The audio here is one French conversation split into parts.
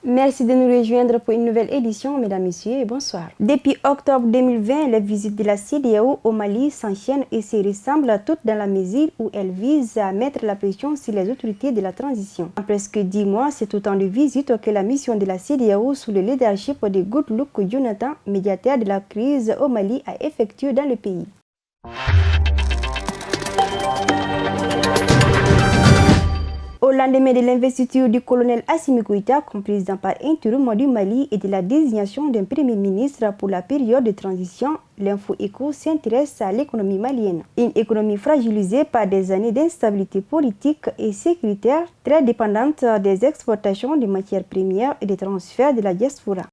Merci de nous rejoindre pour une nouvelle édition, mesdames, messieurs, et bonsoir. Depuis octobre 2020, les visites de la CEDEAO au Mali s'enchaînent et se ressemblent toutes dans la mesure où elles visent à mettre la pression sur les autorités de la transition. En presque 10 mois, c'est autant de visites que la mission de la CEDEAO sous le leadership de Goodluck Jonathan, médiateur de la crise au Mali, a effectué dans le pays. Au lendemain de l'investiture du colonel Assimi Goïta comme président par intérim du Mali et de la désignation d'un premier ministre pour la période de transition, l'Info Éco s'intéresse à l'économie malienne. Une économie fragilisée par des années d'instabilité politique et sécuritaire, très dépendante des exportations de matières premières et des transferts de la diaspora.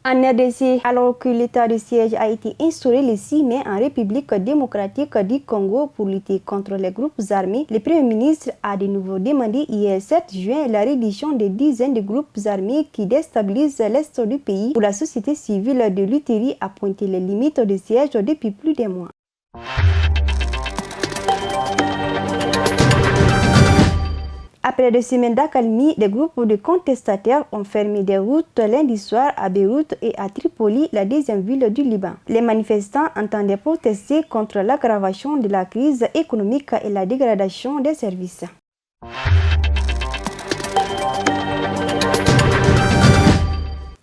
En RDC, alors que l'état de siège a été instauré le 6 mai en République démocratique du Congo pour lutter contre les groupes armés, le Premier ministre a de nouveau demandé hier 7 juin la reddition des dizaines de groupes armés qui déstabilisent l'est du pays, où la société civile de l'Uteri a pointé les limites de siège depuis plus d'un mois. Après 2 semaines d'accalmie, des groupes de contestataires ont fermé des routes lundi soir à Beyrouth et à Tripoli, la deuxième ville du Liban. Les manifestants entendaient protester contre l'aggravation de la crise économique et la dégradation des services.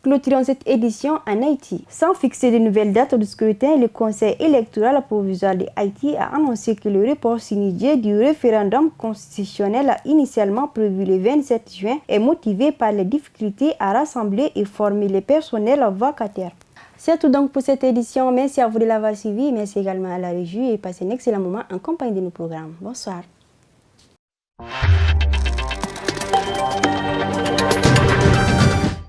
Clôturons cette édition en Haïti. Sans fixer de nouvelles dates de scrutin, le Conseil électoral provisoire de Haïti a annoncé que le report sinigé du référendum constitutionnel initialement prévu le 27 juin est motivé par les difficultés à rassembler et former les personnels vacataires. C'est tout donc pour cette édition. Merci à vous de l'avoir suivi. Merci également à la régie et passez un excellent moment en compagnie de nos programmes. Bonsoir.